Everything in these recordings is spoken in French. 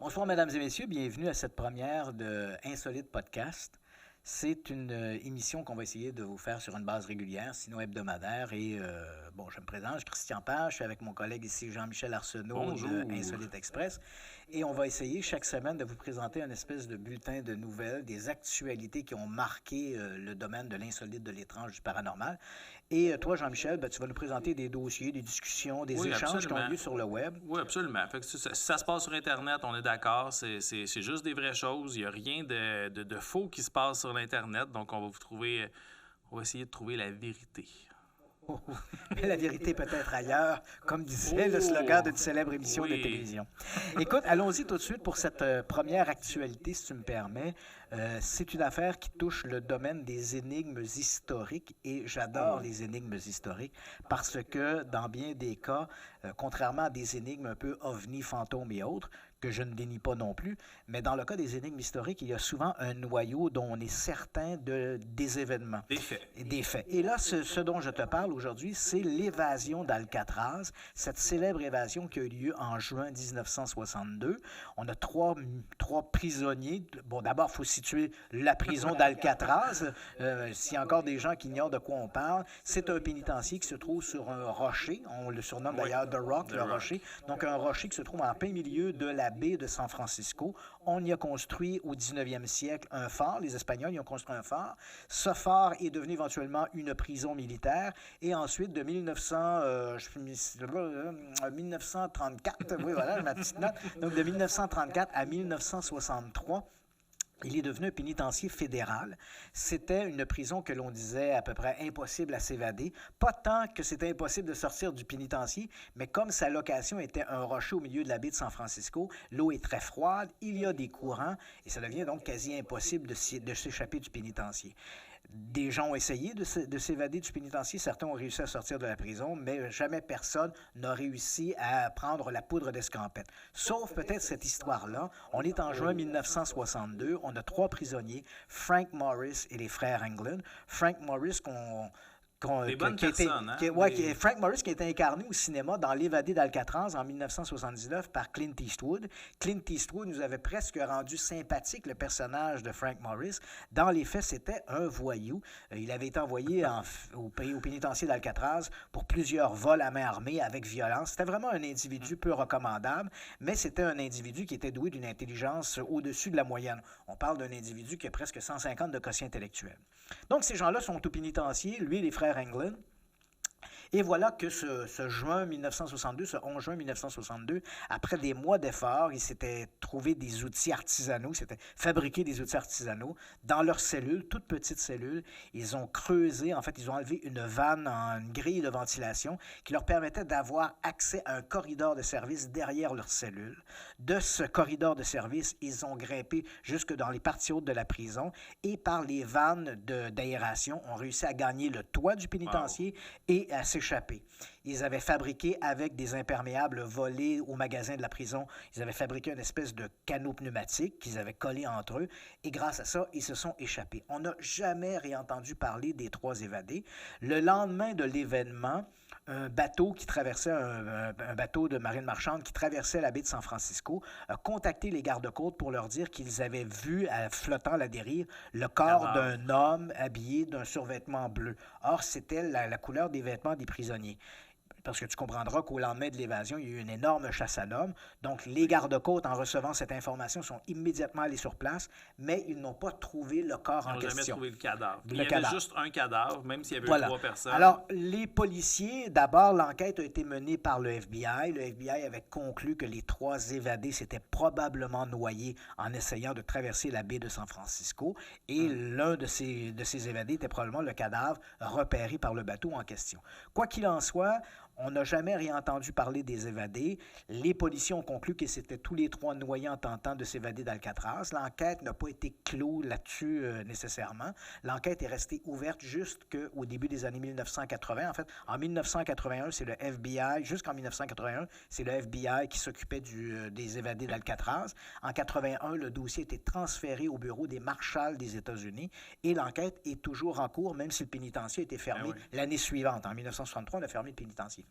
Bonsoir, mesdames et messieurs. Bienvenue à cette première de Insolite Podcast. C'est une émission qu'on va essayer de vous faire sur une base régulière, sinon hebdomadaire. Et je me présente, je suis Christian Page, je suis avec mon collègue ici Jean-Michel Arsenault Bonjour. de Insolite Express. Et on va essayer chaque semaine de vous présenter un espèce de bulletin de nouvelles, des actualités qui ont marqué le domaine de l'insolite, de l'étrange, du paranormal. Et toi, Jean-Michel, tu vas nous présenter des dossiers, des discussions, des échanges qui ont lieu sur le web. Oui, absolument. Fait que ça se passe sur Internet, on est d'accord. C'est juste des vraies choses. Il n'y a rien de faux qui se passe sur l'Internet. Donc, on va essayer de trouver la vérité. Mais la vérité peut être ailleurs, comme disait le slogan d'une célèbre émission de télévision. Écoute, allons-y tout de suite pour cette première actualité, si tu me permets. C'est une affaire qui touche le domaine des énigmes historiques et j'adore les énigmes historiques parce que dans bien des cas, contrairement à des énigmes un peu ovni, fantômes et autres, que je ne dénie pas non plus, mais dans le cas des énigmes historiques, il y a souvent un noyau dont on est certain des événements. Des faits. Et là, ce dont je te parle aujourd'hui, c'est l'évasion d'Alcatraz, cette célèbre évasion qui a eu lieu en juin 1962. On a trois prisonniers. Bon, d'abord, il faut situer la prison d'Alcatraz. S'il y a encore des gens qui ignorent de quoi on parle, c'est un pénitencier qui se trouve sur un rocher. On le surnomme d'ailleurs The Rock, le rocher. Donc, un rocher qui se trouve en plein milieu de la baie de San Francisco. On y a construit au 19e siècle un phare. Les Espagnols y ont construit un phare. Ce phare est devenu éventuellement une prison militaire. Et ensuite, de 1934, oui, voilà, ma petite note. Donc, de 1934 à 1963, il est devenu un pénitencier fédéral. C'était une prison que l'on disait à peu près impossible à s'évader. Pas tant que c'était impossible de sortir du pénitencier, mais comme sa location était un rocher au milieu de la baie de San Francisco, l'eau est très froide, il y a des courants, et ça devient donc quasi impossible de s'échapper du pénitencier. Des gens ont essayé de s'évader du pénitencier, certains ont réussi à sortir de la prison, mais jamais personne n'a réussi à prendre la poudre d'escampette. Sauf peut-être cette histoire-là. On est en juin 1962, on a 3 prisonniers, Frank Morris et les frères Englund. Frank Morris Des bonnes personnes, hein? Frank Morris qui a été incarné au cinéma dans L'Évadé d'Alcatraz en 1979 par Clint Eastwood. Clint Eastwood nous avait presque rendu sympathique le personnage de Frank Morris. Dans les faits, c'était un voyou. Il avait été envoyé au pénitencier d'Alcatraz pour plusieurs vols à main armée avec violence. C'était vraiment un individu peu recommandable, mais c'était un individu qui était doué d'une intelligence au-dessus de la moyenne. On parle d'un individu qui a presque 150 de quotient intellectuel. Donc, ces gens-là sont au pénitencier, lui et les frères Englund. Et voilà que ce juin 1962, ce 11 juin 1962, après des mois d'efforts, ils s'étaient trouvé des outils artisanaux, ils s'étaient fabriqué des outils artisanaux dans leur cellule, toute petite cellule. Ils ont creusé, en fait, ils ont enlevé une vanne, une grille de ventilation qui leur permettait d'avoir accès à un corridor de service derrière leur cellule. De ce corridor de service, ils ont grimpé jusque dans les parties hautes de la prison et par les vannes d'aération, ont réussi à gagner le toit du pénitencier et à s'échapper. Ils avaient fabriqué avec des imperméables volés au magasin de la prison, ils avaient fabriqué une espèce de canot pneumatique qu'ils avaient collé entre eux et grâce à ça, ils se sont échappés. On n'a jamais réentendu parler des 3 évadés. Le lendemain de l'événement, un bateau qui traversait, un bateau de marine marchande qui traversait la baie de San Francisco, a contacté les gardes-côtes pour leur dire qu'ils avaient vu, flottant à la dérive, le corps d'un homme habillé d'un survêtement bleu. Or, c'était la couleur des vêtements des prisonniers. Parce que tu comprendras qu'au lendemain de l'évasion, il y a eu une énorme chasse à l'homme. Donc, les gardes-côtes, en recevant cette information, sont immédiatement allés sur place, mais ils n'ont pas trouvé le corps en question. Ils n'ont jamais trouvé le cadavre. Il y avait juste un cadavre, même s'il y avait eu 3 personnes. Alors, les policiers, d'abord, l'enquête a été menée par le FBI. Le FBI avait conclu que les 3 évadés s'étaient probablement noyés en essayant de traverser la baie de San Francisco. Et l'un de ces évadés était probablement le cadavre repéré par le bateau en question. Quoi qu'il en soit, on n'a jamais réentendu parler des évadés. Les policiers ont conclu que c'était tous les 3 noyés en tentant de s'évader d'Alcatraz. L'enquête n'a pas été close là-dessus nécessairement. L'enquête est restée ouverte jusqu'au début des années 1980. En fait, en 1981, c'est le FBI, jusqu'en 1981, c'est le FBI qui s'occupait des évadés d'Alcatraz. En 81, le dossier a été transféré au bureau des marshals des États-Unis et l'enquête est toujours en cours, même si le pénitencier a été fermé l'année suivante. En 1963, on a fermé le pénitencier.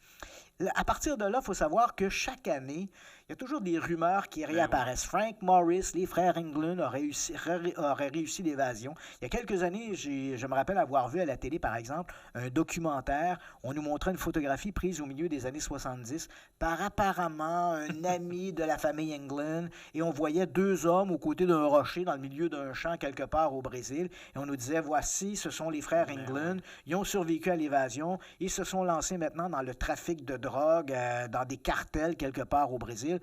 À partir de là, il faut savoir que chaque année, il y a toujours des rumeurs qui réapparaissent. Frank Morris, les frères Englund auraient réussi l'évasion. Il y a quelques années, je me rappelle avoir vu à la télé, par exemple, un documentaire. On nous montrait une photographie prise au milieu des années 70 par apparemment un ami de la famille Englund. Et on voyait deux hommes aux côtés d'un rocher dans le milieu d'un champ quelque part au Brésil. Et on nous disait, voici, ce sont les frères Englund. Ils ont survécu à l'évasion. Ils se sont lancés maintenant dans le trafic de drogue, dans des cartels quelque part au Brésil.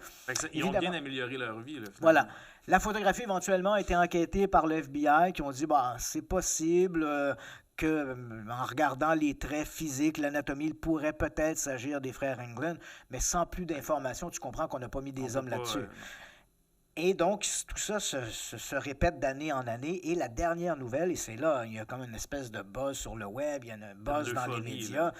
Ils ont bien amélioré leur vie. Là, voilà. La photographie, éventuellement, a été enquêtée par le FBI qui ont dit c'est possible que, en regardant les traits physiques, l'anatomie, il pourrait peut-être s'agir des frères Englund, mais sans plus d'informations, tu comprends qu'on n'a pas mis des hommes là-dessus. Et donc, tout ça se répète d'année en année. Et la dernière nouvelle, et c'est là, il y a comme une espèce de buzz sur le web, il y a un buzz dans les médias.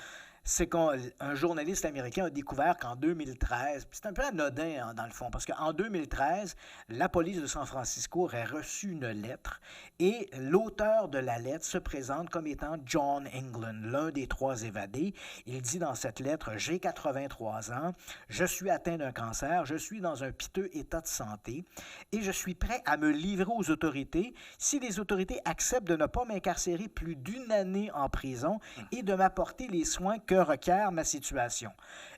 C'est qu'un journaliste américain a découvert qu'en 2013, c'est un peu anodin dans le fond, parce qu'en 2013, la police de San Francisco aurait reçu une lettre et l'auteur de la lettre se présente comme étant John Englund, l'un des 3 évadés. Il dit dans cette lettre « J'ai 83 ans, je suis atteint d'un cancer, je suis dans un piteux état de santé et je suis prêt à me livrer aux autorités si les autorités acceptent de ne pas m'incarcérer plus d'1 année en prison et de m'apporter les soins que requiert ma situation. »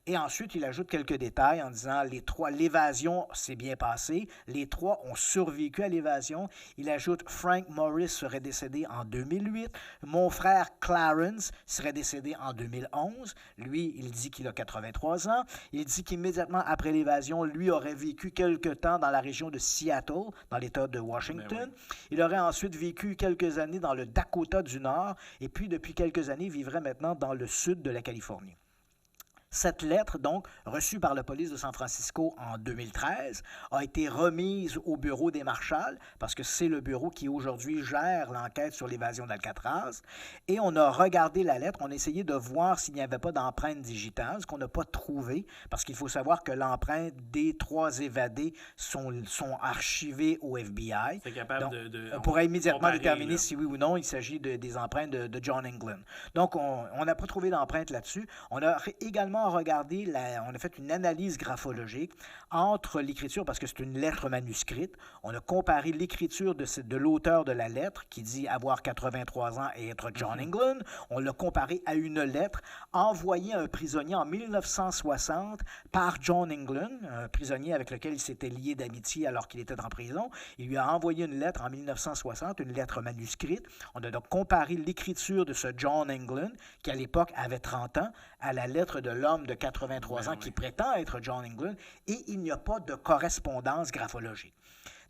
Et ensuite, il ajoute quelques détails en disant l'évasion s'est bien passée, les 3 ont survécu à l'évasion. Il ajoute Frank Morris serait décédé en 2008, mon frère Clarence serait décédé en 2011. Lui, il dit qu'il a 83 ans. Il dit qu'immédiatement après l'évasion, lui aurait vécu quelque temps dans la région de Seattle, dans l'État de Washington. Il aurait ensuite vécu quelques années dans le Dakota du Nord et puis depuis quelques années, vivrait maintenant dans le sud de la Californie. Cette lettre, donc, reçue par la police de San Francisco en 2013, a été remise au bureau des Marshals, parce que c'est le bureau qui aujourd'hui gère l'enquête sur l'évasion d'Alcatraz. Et on a regardé la lettre, on a essayé de voir s'il n'y avait pas d'empreinte digitale, ce qu'on n'a pas trouvé, parce qu'il faut savoir que l'empreinte des 3 évadés sont archivées au FBI. C'est capable donc, de on pourrait immédiatement déterminer là. si oui ou non il s'agit des empreintes de John Englund. Donc, on n'a pas trouvé d'empreinte là-dessus. On a également regardé, on a fait une analyse graphologique entre l'écriture, parce que c'est une lettre manuscrite. On a comparé l'écriture de l'auteur de la lettre, qui dit avoir 83 ans et être John Englund. On l'a comparé à une lettre envoyée à un prisonnier en 1960 par John Englund, un prisonnier avec lequel il s'était lié d'amitié alors qu'il était en prison. Il lui a envoyé une lettre en 1960, une lettre manuscrite. On a donc comparé l'écriture de ce John Englund, qui à l'époque avait 30 ans, à la lettre de l'homme de 83 ans qui prétend être John Englund, et il n'y a pas de correspondance graphologique.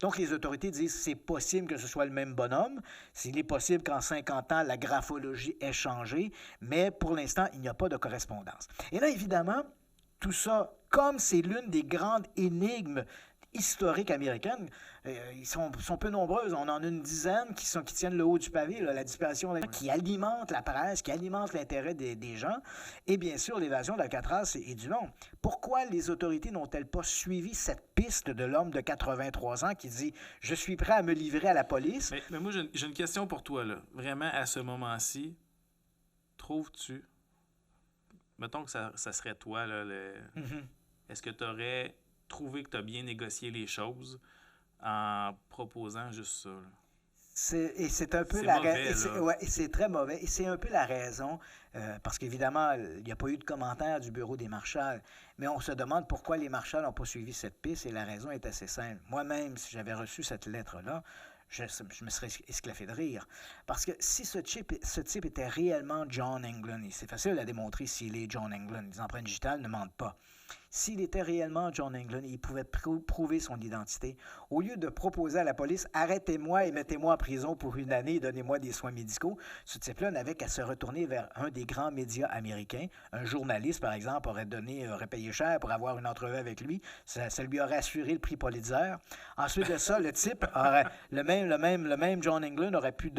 Donc, les autorités disent que c'est possible que ce soit le même bonhomme. Il est possible qu'en 50 ans, la graphologie ait changé, mais pour l'instant, il n'y a pas de correspondance. Et là, évidemment, tout ça, comme c'est l'une des grandes énigmes historiques américaines, ils sont peu nombreuses. On en a une dizaine qui tiennent le haut du pavé, là, la disparition qui alimente la presse, qui alimente l'intérêt des gens. Et bien sûr, l'évasion d'Alcatraz et du long. Pourquoi les autorités n'ont-elles pas suivi cette piste de l'homme de 83 ans qui dit « Je suis prêt à me livrer à la police ». Mais moi, j'ai une question pour toi. Là. Vraiment, à ce moment-ci, trouves-tu, mettons que ça serait toi, là, est-ce que tu aurais trouvé que tu as bien négocié les choses en proposant juste ça? C'est un peu la raison. Ouais, c'est très mauvais. Et c'est un peu la raison, parce qu'évidemment, il n'y a pas eu de commentaire du bureau des Marshals, mais on se demande pourquoi les Marshals n'ont pas suivi cette piste, et la raison est assez simple. Moi-même, si j'avais reçu cette lettre-là, je me serais esclaffé de rire. Parce que si ce type était réellement John Englund, et c'est facile à démontrer s'il est John Englund, les empreintes digitales ne mentent pas. S'il était réellement John Englund, il pouvait prouver son identité. Au lieu de proposer à la police « Arrêtez-moi et mettez-moi en prison pour 1 année et donnez-moi des soins médicaux », ce type-là n'avait qu'à se retourner vers un des grands médias américains. Un journaliste, par exemple, aurait payé cher pour avoir une entrevue avec lui. Ça lui aurait assuré le prix Pulitzer. Ensuite de ça, le type, le même John Englund aurait pu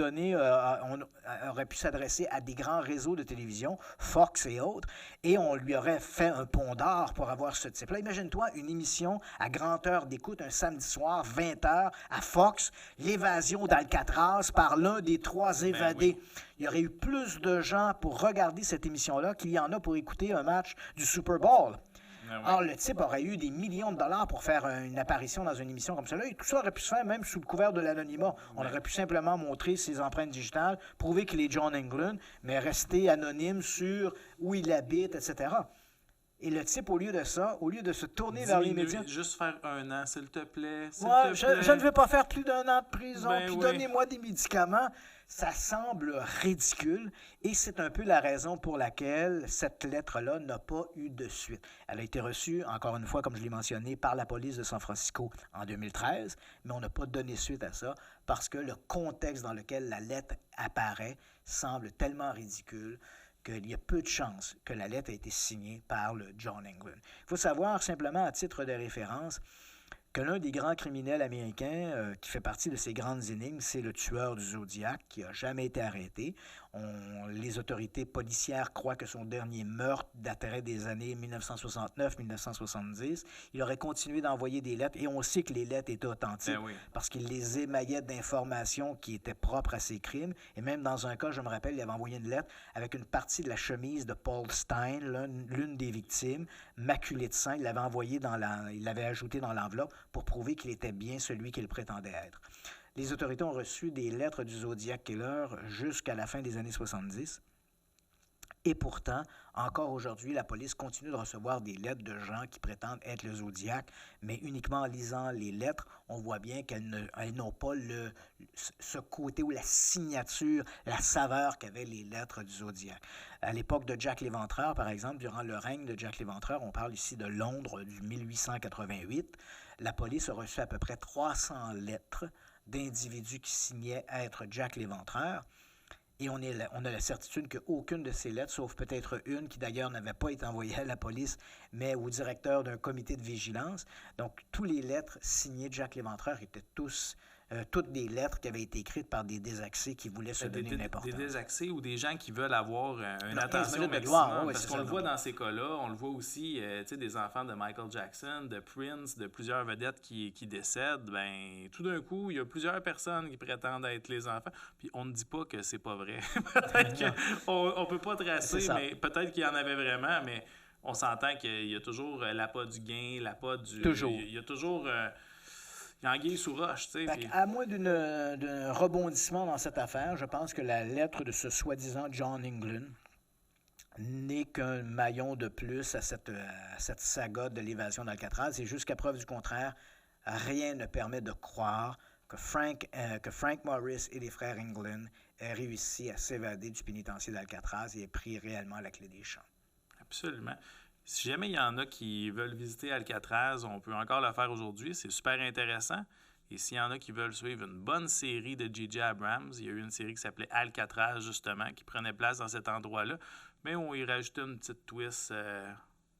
s'adresser à des grands réseaux de télévision, Fox et autres, et on lui aurait fait un pont d'or pour avoir d'avoir ce type-là. Imagine-toi une émission à grande heure d'écoute un samedi soir, 20h, à Fox, l'évasion d'Alcatraz par l'un des 3 évadés. Oui. Il y aurait eu plus de gens pour regarder cette émission-là qu'il y en a pour écouter un match du Super Bowl. Or, le type aurait eu des millions de dollars pour faire une apparition dans une émission comme celle-là. Et tout ça aurait pu se faire même sous le couvert de l'anonymat. On aurait pu simplement montrer ses empreintes digitales, prouver qu'il est John Englund, mais rester anonyme sur où il habite, etc. Et le type, au lieu de ça, au lieu de se tourner vers les médias... Juste faire 1 an, s'il te plaît. Je ne veux pas faire plus d'1 an de prison, puis oui. donnez-moi des médicaments. Ça semble ridicule et c'est un peu la raison pour laquelle cette lettre-là n'a pas eu de suite. Elle a été reçue, encore une fois, comme je l'ai mentionné, par la police de San Francisco en 2013, mais on n'a pas donné suite à ça parce que le contexte dans lequel la lettre apparaît semble tellement ridicule qu'il y a peu de chances que la lettre ait été signée par le John Englund. Il faut savoir, simplement à titre de référence, que l'un des grands criminels américains qui fait partie de ces grandes énigmes, c'est le tueur du Zodiac qui n'a jamais été arrêté. Les autorités policières croient que son dernier meurtre daterait des années 1969-1970. Il aurait continué d'envoyer des lettres et on sait que les lettres étaient authentiques parce qu'il les émaillait d'informations qui étaient propres à ses crimes. Et même dans un cas, je me rappelle, il avait envoyé une lettre avec une partie de la chemise de Paul Stein, l'une des victimes, maculée de sang. Il l'avait ajouté dans l'enveloppe pour prouver qu'il était bien celui qu'il prétendait être. Les autorités ont reçu des lettres du Zodiac Killer jusqu'à la fin des années 70. Et pourtant, encore aujourd'hui, la police continue de recevoir des lettres de gens qui prétendent être le Zodiac, mais uniquement en lisant les lettres, on voit bien qu'elles n'ont pas ce côté ou la signature, la saveur qu'avaient les lettres du Zodiac. À l'époque de Jack l'Éventreur, par exemple, durant le règne de Jack l'Éventreur, on parle ici de Londres du 1888, la police a reçu à peu près 300 lettres d'individus qui signaient être Jack l'Éventreur. Et on a la certitude qu'aucune de ces lettres, sauf peut-être une qui d'ailleurs n'avait pas été envoyée à la police, mais au directeur d'un comité de vigilance. Donc, toutes les lettres signées Jack l'Éventreur étaient toutes des lettres qui avaient été écrites par des désaxés qui voulaient se donner une importance. Des désaxés ou des gens qui veulent avoir une attention maximum. Parce qu'on le voit dans ces cas-là, on le voit aussi, des enfants de Michael Jackson, de Prince, de plusieurs vedettes qui décèdent. Ben, tout d'un coup, il y a plusieurs personnes qui prétendent être les enfants. Puis on ne dit pas que c'est pas vrai. Peut-être qu'on ne peut pas tracer, mais peut-être qu'il y en avait vraiment, mais on s'entend qu'il y a toujours l'appât du gain, l'appât du... Toujours. Il y a toujours... Il y a anguille sous roche, tu sais. Puis... À moins d'un rebondissement dans cette affaire, je pense que la lettre de ce soi-disant John Englund n'est qu'un maillon de plus à cette saga de l'évasion d'Alcatraz. Et jusqu'à preuve du contraire, rien ne permet de croire que Frank Morris et les frères Englund aient réussi à s'évader du pénitencier d'Alcatraz et aient pris réellement la clé des champs. Absolument. Si jamais il y en a qui veulent visiter Alcatraz, on peut encore le faire aujourd'hui. C'est super intéressant. Et s'il y en a qui veulent suivre une bonne série de J.J. Abrams, il y a eu une série qui s'appelait Alcatraz, justement, qui prenait place dans cet endroit-là. Mais on y rajoutait une petite twist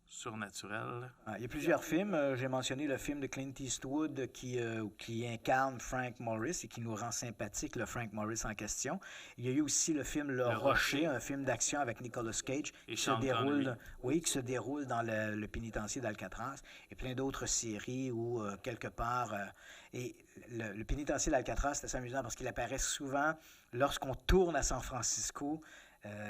surnaturelle. Il y a plusieurs films. J'ai mentionné le film de Clint Eastwood qui incarne Frank Morris et qui nous rend sympathique, le Frank Morris en question. Il y a eu aussi le film Le Rocher, un film d'action avec Nicolas Cage qui se déroule dans le pénitencier d'Alcatraz et plein d'autres séries où, quelque part... et le pénitencier d'Alcatraz, c'est assez amusant parce qu'il apparaît souvent lorsqu'on tourne à San Francisco.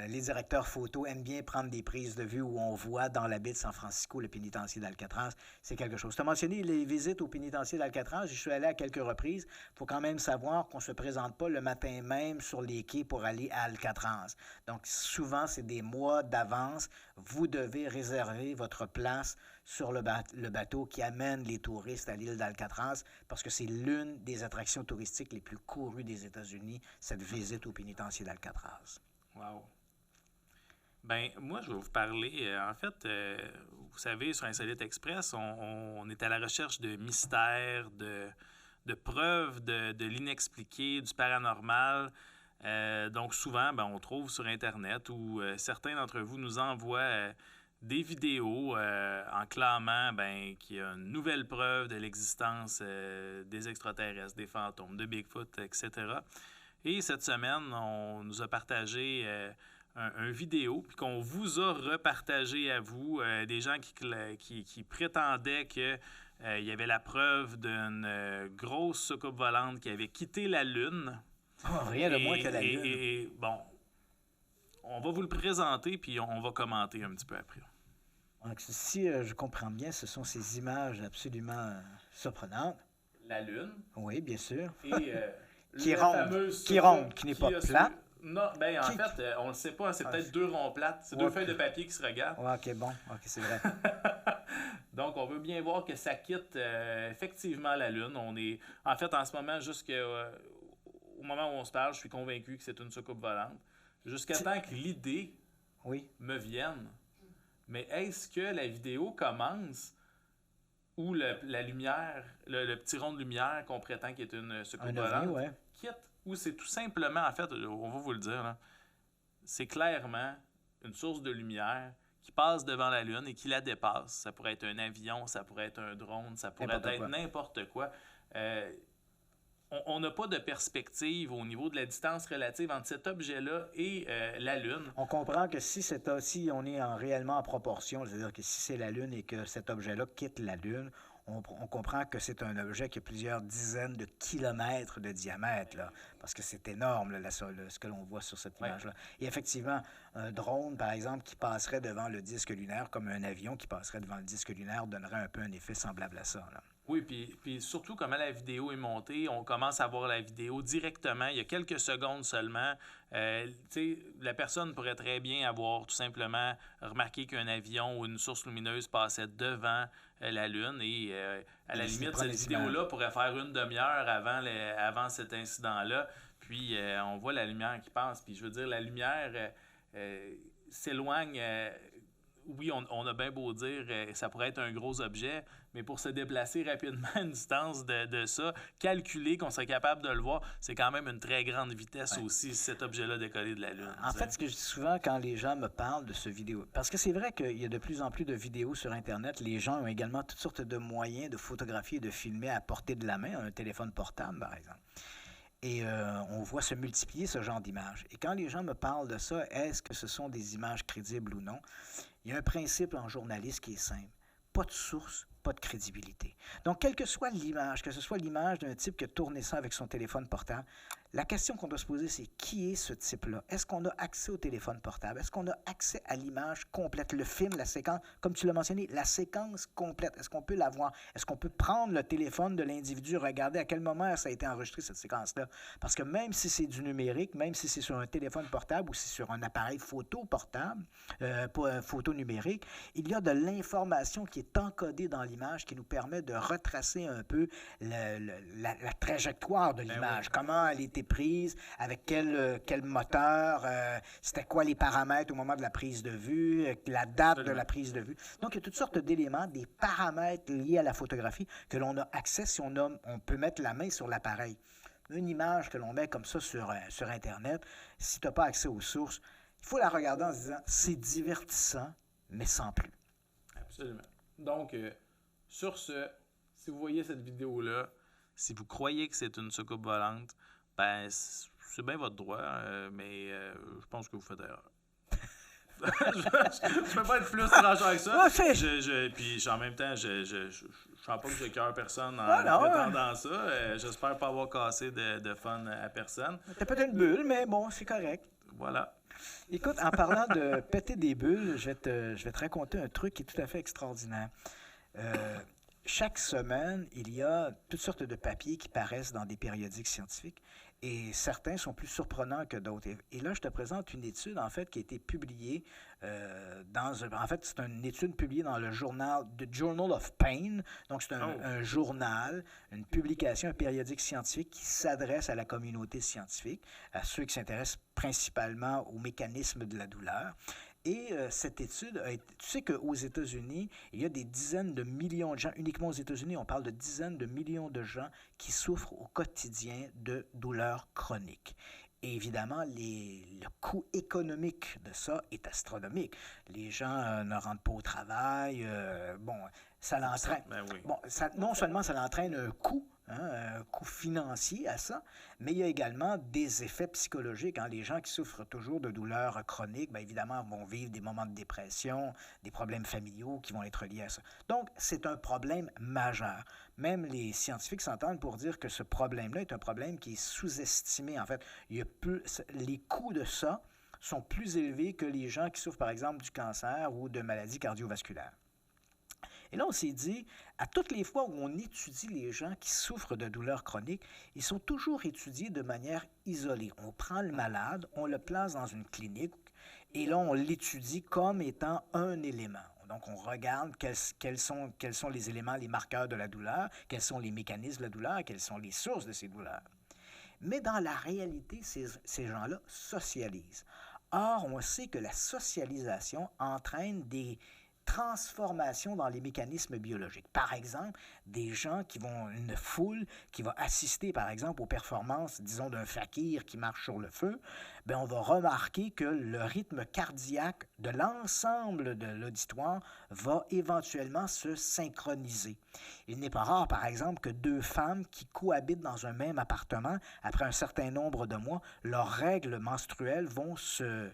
Les directeurs photos aiment bien prendre des prises de vue où on voit dans la baie de San Francisco le pénitencier d'Alcatraz. C'est quelque chose. Tu as mentionné les visites au pénitencier d'Alcatraz. J'y suis allé à quelques reprises. Il faut quand même savoir qu'on ne se présente pas le matin même sur les quais pour aller à Alcatraz. Donc, souvent, c'est des mois d'avance. Vous devez réserver votre place sur le bateau qui amène les touristes à l'île d'Alcatraz parce que c'est l'une des attractions touristiques les plus courues des États-Unis, cette visite au pénitencier d'Alcatraz. Wow. Ben, moi, je vais vous parler. En fait, vous savez, sur Insolite Express, on est à la recherche de mystères, de preuves de l'inexpliqué, du paranormal. Donc, souvent, on trouve sur Internet où certains d'entre vous nous envoient des vidéos en clamant qu'il y a une nouvelle preuve de l'existence des extraterrestres, des fantômes, de Bigfoot, etc. Et cette semaine, on nous a partagé un vidéo, puis qu'on vous a repartagé à vous, des gens qui prétendaient que il y avait la preuve d'une grosse soucoupe volante qui avait quitté la Lune. Oh, rien de moins que la Lune. Et bon, on va vous le présenter, puis on va commenter un petit peu après. Donc, si je comprends bien, ce sont ces images absolument surprenantes. La Lune. Oui, bien sûr. Et qui ronde, qui n'est pas plat. Non, ben en fait, on ne le sait pas, c'est peut-être deux ronds plates. C'est deux feuilles de papier qui se regardent. Ouais, ok, bon, ok, c'est vrai. Donc, on veut bien voir que ça quitte effectivement la Lune. On est, en fait, en ce moment, jusqu'au moment où on se parle, je suis convaincu que c'est une soucoupe volante. Jusqu'à temps que l'idée me vienne. Mais est-ce que la vidéo commence où la lumière, le petit rond de lumière qu'on prétend qu'il est une soucoupe volante, quitte, ou c'est tout simplement, en fait, on va vous le dire, là, c'est clairement une source de lumière qui passe devant la Lune et qui la dépasse. Ça pourrait être un avion, ça pourrait être un drone, ça pourrait être n'importe quoi. On n'a pas de perspective au niveau de la distance relative entre cet objet-là et la Lune. On comprend que si on est réellement en proportion, c'est-à-dire que si c'est la Lune et que cet objet-là quitte la Lune, on comprend que c'est un objet qui a plusieurs dizaines de kilomètres de diamètre, là, parce que c'est énorme, là, ce que l'on voit sur cette image-là. Et effectivement, un drone, par exemple, qui passerait devant le disque lunaire, comme un avion qui passerait devant le disque lunaire, donnerait un peu un effet semblable à ça, là. Oui, puis surtout comment la vidéo est montée, on commence à voir la vidéo directement, il y a quelques secondes seulement. La personne pourrait très bien avoir tout simplement remarqué qu'un avion ou une source lumineuse passait devant la Lune et à la limite, cette vidéo-là pourrait faire une demi-heure avant cet incident-là. Puis on voit la lumière qui passe. Puis je veux dire, la lumière s'éloigne. Oui, on a bien beau dire ça pourrait être un gros objet, mais pour se déplacer rapidement à une distance de ça, calculer qu'on serait capable de le voir, c'est quand même une très grande vitesse aussi, cet objet-là décollé de la Lune. En fait, ce que je dis souvent quand les gens me parlent de ce vidéo, parce que c'est vrai qu'il y a de plus en plus de vidéos sur Internet, les gens ont également toutes sortes de moyens de photographier et de filmer à portée de la main, un téléphone portable par exemple. Et on voit se multiplier ce genre d'images. Et quand les gens me parlent de ça, est-ce que ce sont des images crédibles ou non? Il y a un principe en journaliste qui est simple. Pas de source, pas de crédibilité. Donc, quelle que soit l'image, que ce soit l'image d'un type qui a tourné ça avec son téléphone portable, la question qu'on doit se poser, c'est qui est ce type-là? Est-ce qu'on a accès au téléphone portable? Est-ce qu'on a accès à l'image complète, le film, la séquence, comme tu l'as mentionné, la séquence complète? Est-ce qu'on peut la voir? Est-ce qu'on peut prendre le téléphone de l'individu, regarder à quel moment ça a été enregistré, cette séquence-là? Parce que même si c'est du numérique, même si c'est sur un téléphone portable ou si c'est sur un appareil photo portable, pas photo numérique, il y a de l'information qui est encodée dans l'image qui nous permet de retracer un peu la trajectoire de l'image, comment elle était prise, avec quel moteur, c'était quoi les paramètres au moment de la prise de vue, la date de la prise de vue. Donc, il y a toutes sortes d'éléments, des paramètres liés à la photographie que l'on a accès si on peut mettre la main sur l'appareil. Une image que l'on met comme ça sur Internet, si tu n'as pas accès aux sources, il faut la regarder en se disant, c'est divertissant, mais sans plus. Absolument. Donc, sur ce, si vous voyez cette vidéo-là, si vous croyez que c'est une soucoupe volante, ben, c'est bien votre droit, mais je pense que vous faites erreur. Je peux pas être plus tranchant avec ça. Puis en même temps, je sens pas que j'écœure personne en prétendant ça. J'espère pas avoir cassé de fun à personne. T'as peut-être une bulle, mais bon, c'est correct. Voilà. Écoute, en parlant de péter des bulles, je vais te raconter un truc qui est tout à fait extraordinaire. Chaque semaine, il y a toutes sortes de papiers qui paraissent dans des périodiques scientifiques et certains sont plus surprenants que d'autres. Et là, je te présente une étude, en fait, qui a été publiée en fait, c'est une étude publiée dans le journal The Journal of Pain. Donc, c'est un journal, une publication, un périodique scientifique qui s'adresse à la communauté scientifique, à ceux qui s'intéressent principalement aux mécanismes de la douleur. Et cette étude, tu sais qu'aux États-Unis, il y a des dizaines de millions de gens, uniquement aux États-Unis, on parle de dizaines de millions de gens qui souffrent au quotidien de douleurs chroniques. Et évidemment, le coût économique de ça est astronomique. Les gens ne rentrent pas au travail. Ça l'entraîne. Ben oui. Non seulement ça l'entraîne un coût un coût financier à ça, mais il y a également des effets psychologiques. Les gens qui souffrent toujours de douleurs chroniques, bien évidemment, vont vivre des moments de dépression, des problèmes familiaux qui vont être liés à ça. Donc, c'est un problème majeur. Même les scientifiques s'entendent pour dire que ce problème-là est un problème qui est sous-estimé. En fait, les coûts de ça sont plus élevés que les gens qui souffrent, par exemple, du cancer ou de maladies cardiovasculaires. Et là, on s'est dit, à toutes les fois où on étudie les gens qui souffrent de douleurs chroniques, ils sont toujours étudiés de manière isolée. On prend le malade, on le place dans une clinique et là, on l'étudie comme étant un élément. Donc, on regarde quels sont les éléments, les marqueurs de la douleur, quels sont les mécanismes de la douleur, quelles sont les sources de ces douleurs. Mais dans la réalité, ces gens-là socialisent. Or, on sait que la socialisation entraîne des transformation dans les mécanismes biologiques. Par exemple, des gens une foule qui va assister, par exemple, aux performances, disons, d'un fakir qui marche sur le feu, bien, on va remarquer que le rythme cardiaque de l'ensemble de l'auditoire va éventuellement se synchroniser. Il n'est pas rare, par exemple, que deux femmes qui cohabitent dans un même appartement, après un certain nombre de mois, leurs règles menstruelles vont se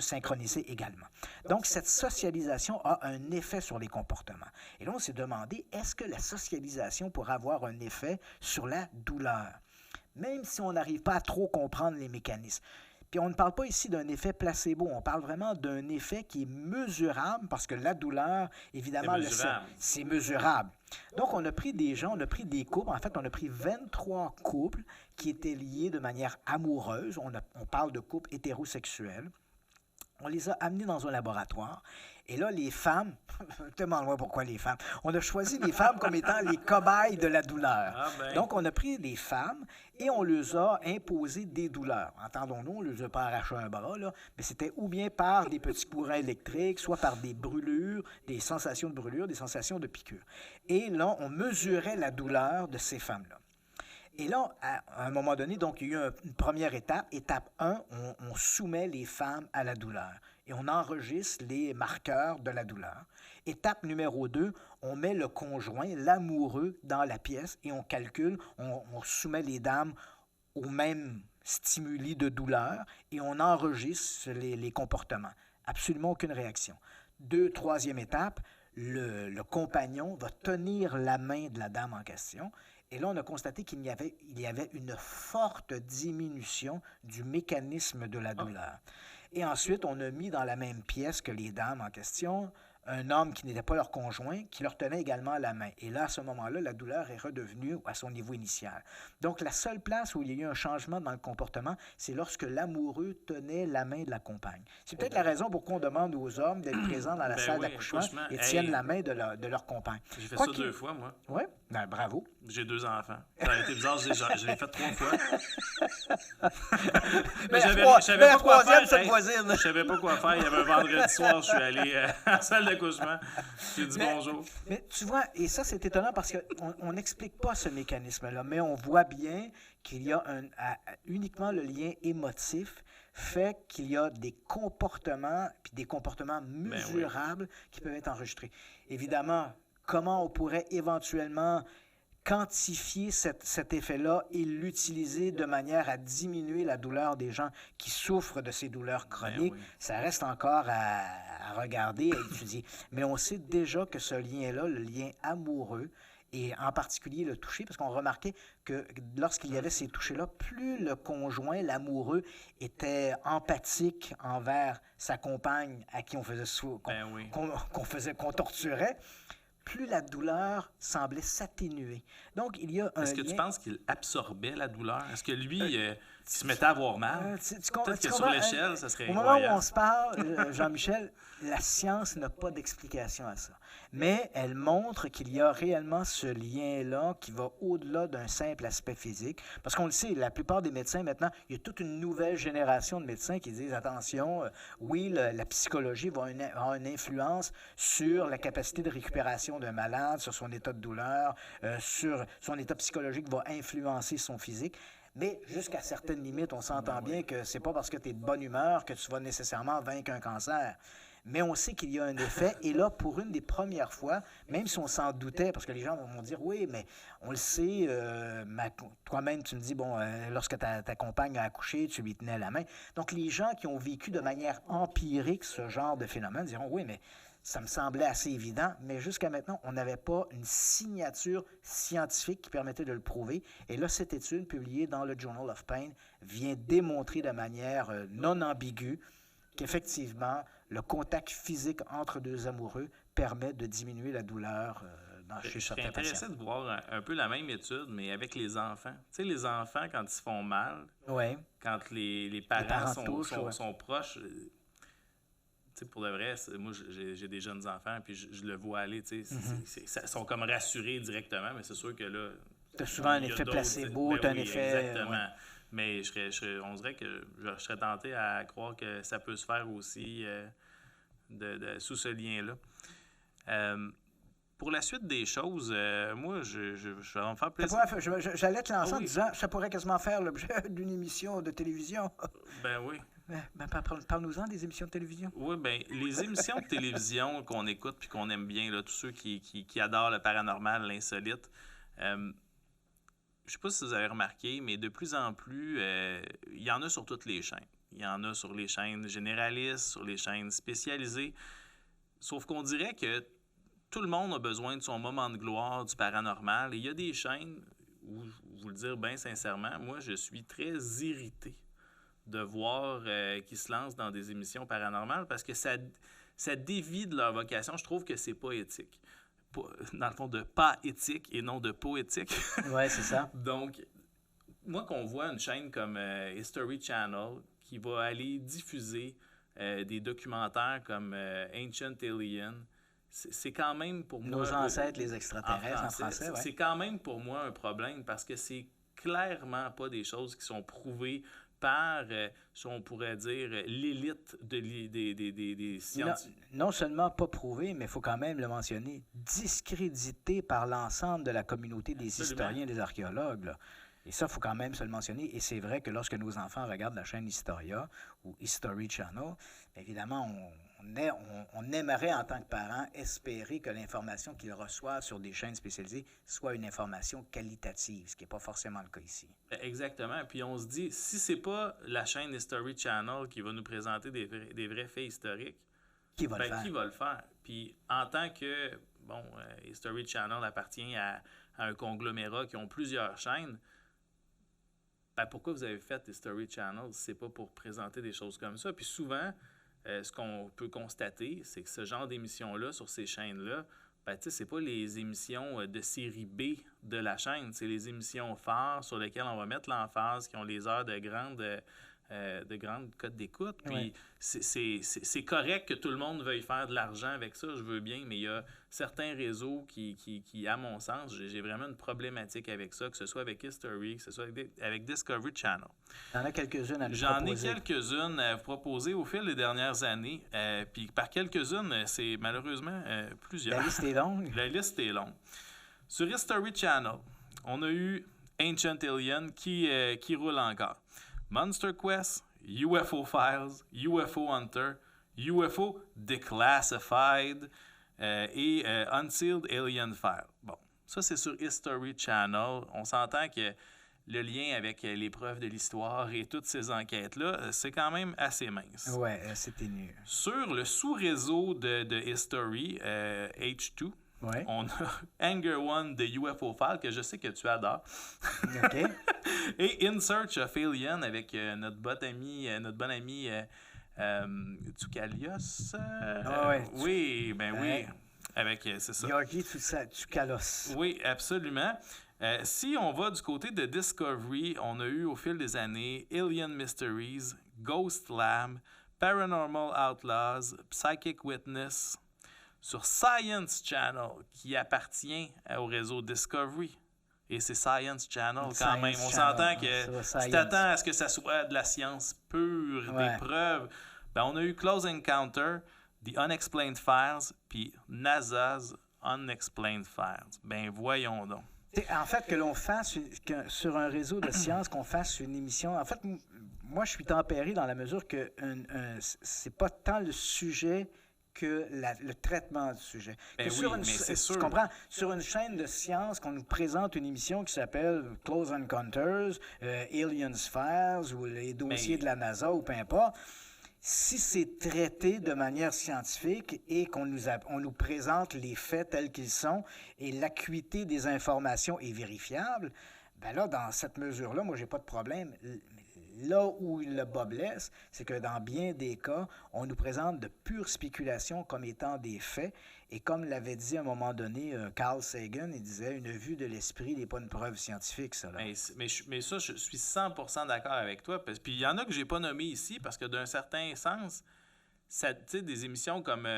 synchroniser également. Donc, cette socialisation a un effet sur les comportements. Et là, on s'est demandé, est-ce que la socialisation pourrait avoir un effet sur la douleur? Même si on n'arrive pas à trop comprendre les mécanismes. Puis on ne parle pas ici d'un effet placebo, on parle vraiment d'un effet qui est mesurable, parce que la douleur, évidemment, c'est mesurable. Donc, on a pris des gens, on a pris des couples, en fait, on a pris 23 couples qui étaient liés de manière amoureuse, on parle de couples hétérosexuels. On les a amenés dans un laboratoire. Et là, les femmes, demande-moi pourquoi les femmes. On a choisi les femmes comme étant les cobayes de la douleur. Donc, on a pris des femmes et on leur a imposé des douleurs. Entendons-nous, on ne leur a pas arraché un bras, là, mais c'était ou bien par des petits courants électriques, soit par des brûlures, des sensations de brûlure, des sensations de piqûre. Et là, on mesurait la douleur de ces femmes-là. Et là, à un moment donné, donc, il y a eu une première étape. Étape 1, on soumet les femmes à la douleur et on enregistre les marqueurs de la douleur. Étape numéro 2, on met le conjoint, l'amoureux, dans la pièce et on calcule, on soumet les dames aux mêmes stimuli de douleur et on enregistre les comportements. Absolument aucune réaction. Troisième étape, le compagnon va tenir la main de la dame en question. Et là, on a constaté qu'il y avait une forte diminution du mécanisme de la douleur. Et ensuite, on a mis dans la même pièce que les dames en question un homme qui n'était pas leur conjoint, qui leur tenait également la main. Et là, à ce moment-là, la douleur est redevenue à son niveau initial. Donc, la seule place où il y a eu un changement dans le comportement, c'est lorsque l'amoureux tenait la main de la compagne. C'est peut-être la raison pourquoi on demande aux hommes d'être présents dans la salle d'accouchement et tiennent la main de leur compagne. J'ai fait ça 2 fois, moi. Oui? Ben, bravo. J'ai 2 enfants. Ça a été bizarre, je l'ai fait 3 fois. Mais j'avais pas quoi faire. Je savais pas quoi faire. Il y avait un vendredi soir, je suis allé à la salle d'accouchement. J'ai dit bonjour. Mais tu vois, et ça, c'est étonnant parce qu'on n'explique pas ce mécanisme-là, mais on voit bien qu'il y a uniquement le lien émotif fait qu'il y a des comportements, puis des comportements mesurables qui peuvent être enregistrés. Évidemment, comment on pourrait éventuellement quantifier cet effet-là et l'utiliser de manière à diminuer la douleur des gens qui souffrent de ces douleurs chroniques, ça reste encore à regarder, à étudier. Mais on sait déjà que ce lien-là, le lien amoureux, et en particulier le toucher, parce qu'on remarquait que lorsqu'il y avait ces touchés-là, plus le conjoint, l'amoureux, était empathique envers sa compagne à qui on faisait qu'on torturait, plus la douleur semblait s'atténuer. Donc, il y a un Est-ce que tu penses qu'il absorbait la douleur? Est-ce que lui, il se mettait à avoir mal? Peut-être que sur l'échelle, ça serait incroyable. Au moment où on se parle, Jean-Michel, la science n'a pas d'explication à ça. Mais elle montre qu'il y a réellement ce lien-là qui va au-delà d'un simple aspect physique. Parce qu'on le sait, la plupart des médecins, maintenant, il y a toute une nouvelle génération de médecins qui disent, attention, oui, la psychologie va avoir une influence sur la capacité de récupération d'un malade, sur son état de douleur, sur son état psychologique va influencer son physique. Mais jusqu'à certaines limites, on s'entend bien que c'est pas parce que tu es de bonne humeur que tu vas nécessairement vaincre un cancer. mais on sait qu'il y a un effet. Et là, pour une des premières fois, même si on s'en doutait, parce que les gens vont dire, oui, mais on le sait, toi-même, tu me dis, bon, lorsque ta compagne a accouché, tu lui tenais la main. Donc, les gens qui ont vécu de manière empirique ce genre de phénomène diront, oui, mais ça me semblait assez évident, mais jusqu'à maintenant, on n'avait pas une signature scientifique qui permettait de le prouver. Et là, cette étude, publiée dans le Journal of Pain, vient démontrer de manière non ambiguë qu'effectivement, le contact physique entre deux amoureux permet de diminuer la douleur chez certains patients. Je serais intéressé de voir un peu la même étude, mais avec les enfants. Tu sais, les enfants, quand ils se font mal, quand les parents sont proches... Tu sais, pour de vrai, moi, j'ai des jeunes enfants, puis je le vois aller, tu sais, ils sont comme rassurés directement, mais c'est sûr que là... Tu as souvent un effet placebo, tu as un effet... Exactement. Ouais. Mais on dirait que je serais tenté à croire que ça peut se faire aussi sous ce lien-là. Pour la suite des choses, moi, je vais me faire plaisir. J'allais te lancer en disant, ça pourrait quasiment faire l'objet d'une émission de télévision. Ben oui. Parle-nous-en des émissions de télévision. Oui, bien, les émissions de télévision qu'on écoute puis qu'on aime bien, là, tous ceux qui adorent le paranormal, l'insolite, je ne sais pas si vous avez remarqué, mais de plus en plus, il y en a sur toutes les chaînes. Il y en a sur les chaînes généralistes, sur les chaînes spécialisées. Sauf qu'on dirait que tout le monde a besoin de son moment de gloire du paranormal. Et il y a des chaînes où, vous le dire bien sincèrement, moi, je suis très irrité de voir qu'ils se lancent dans des émissions paranormales parce que ça dévie de leur vocation. Je trouve que c'est pas éthique. Dans le fond, de pas éthique et non de poétique. Oui, c'est ça. Donc, moi, qu'on voit une chaîne comme History Channel qui va aller diffuser des documentaires comme Ancient Alien, c'est quand même pour moi... Nos ancêtres, les extraterrestres en français, c'est quand même pour moi un problème parce que c'est clairement pas des choses qui sont prouvées par, si on pourrait dire, l'élite des scientifiques. Non seulement pas prouvé, mais il faut quand même le mentionner, discrédité par l'ensemble de la communauté des historiens et des archéologues. Là. Et ça, il faut quand même se le mentionner. Et c'est vrai que lorsque nos enfants regardent la chaîne Historia ou History Channel, évidemment, on aimerait, en tant que parents, espérer que l'information qu'ils reçoivent sur des chaînes spécialisées soit une information qualitative, ce qui n'est pas forcément le cas ici. Exactement. Puis on se dit, si c'est pas la chaîne History Channel qui va nous présenter des vrais faits historiques, qui va le faire? Puis en tant que, History Channel appartient à un conglomérat qui ont plusieurs chaînes, pourquoi vous avez fait History Channel si c'est pas pour présenter des choses comme ça? Puis souvent, ce qu'on peut constater, c'est que ce genre d'émissions-là, sur ces chaînes-là, c'est pas les émissions de série B de la chaîne, c'est les émissions phares sur lesquelles on va mettre l'emphase, qui ont les heures de grandes cotes d'écoute. Puis c'est correct que tout le monde veuille faire de l'argent avec ça, je veux bien, mais il y a certains réseaux qui à mon sens, j'ai vraiment une problématique avec ça, que ce soit avec History, que ce soit avec Discovery Channel. T'en as quelques-unes à nous proposer. J'en ai quelques-unes à vous proposer au fil des dernières années. Puis par quelques-unes, c'est malheureusement plusieurs. La liste est longue. La liste est longue. Sur History Channel, on a eu Ancient Alien qui roule encore. Monster Quest, UFO Files, UFO Hunter, UFO Declassified et Unsealed Alien File. Bon, ça c'est sur History Channel. On s'entend que le lien avec les preuves de l'histoire et toutes ces enquêtes-là, c'est quand même assez mince. Ouais, c'est ténu. Sur le sous-réseau de History, H2, on a Anger One de UFO File, que je sais que tu adores. OK. Et In Search of Alien avec notre bon ami Tsukalios. Oui, oui. Avec, c'est ça. Georgi Tsoukalos. Oui, absolument. Si on va du côté de Discovery, on a eu au fil des années Alien Mysteries, Ghost Lab, Paranormal Outlaws, Psychic Witness. Sur Science Channel, qui appartient au réseau Discovery. Et c'est Science Channel quand même. On s'entend que si t'attends à ce que ça soit de la science pure, des preuves, on a eu Close Encounter, The Unexplained Files, puis NASA's Unexplained Files. Ben voyons donc. En fait, que l'on fasse sur un réseau de sciences, qu'on fasse une émission. En fait, moi, je suis tempéré dans la mesure que c'est pas tant le sujet que le traitement du sujet. Ben Que oui, sur une, mais c'est tu sûr. comprends? Sur une chaîne de science, qu'on nous présente une émission qui s'appelle Close Encounters, Aliens Files ou les dossiers Mais- de la NASA ou peu importe, si c'est traité de manière scientifique et on nous présente les faits tels qu'ils sont et l'acuité des informations est vérifiable, ben là, dans cette mesure-là, moi, j'ai pas de problème. Là où le bas blesse, c'est que dans bien des cas, on nous présente de pures spéculations comme étant des faits. Et comme l'avait dit à un moment donné Carl Sagan, il disait « Une vue de l'esprit n'est pas une preuve scientifique, ça. » là. Mais ça, je suis 100% d'accord avec toi. Puis il y en a que j'ai pas nommé ici parce que d'un certain sens, tu sais, des émissions comme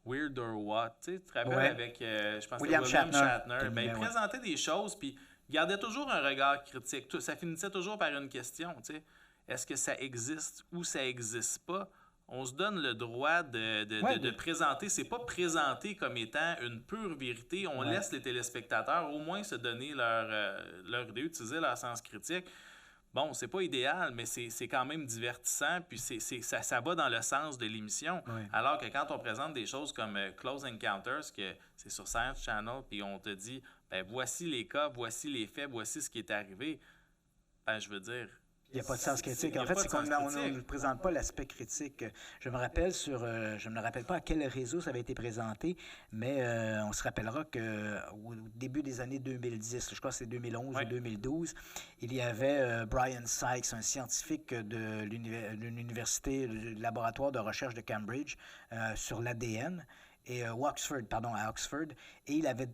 Weird or What, tu te rappelles Ouais. avec, je pense que William c'était William Shatner. Shatner, ben, il Ouais. présentait des choses, puis il gardait toujours un regard critique. Ça finissait toujours par une question, tu sais. Est-ce que ça existe ou ça n'existe pas? On se donne le droit de présenter. C'est pas présenté comme étant une pure vérité. On laisse les téléspectateurs au moins se donner leur idée, utiliser leur sens critique. Bon, c'est pas idéal, mais c'est quand même divertissant, puis ça va dans le sens de l'émission. Ouais. Alors que quand on présente des choses comme Close Encounters, que c'est sur Science Channel, puis on te dit, ben voici les cas, voici les faits, voici ce qui est arrivé, ben je veux dire... Il n'y a pas de sens critique. Il y a En fait, pas c'est de qu'on sens critique. ne présente pas l'aspect critique. Je me rappelle je me rappelle pas à quel réseau ça avait été présenté, mais on se rappellera qu'au début des années 2010, je crois que c'est 2011 ou 2012, il y avait Brian Sykes, un scientifique de l'université, du laboratoire de recherche de Cambridge sur l'ADN. Et à Oxford, et il avait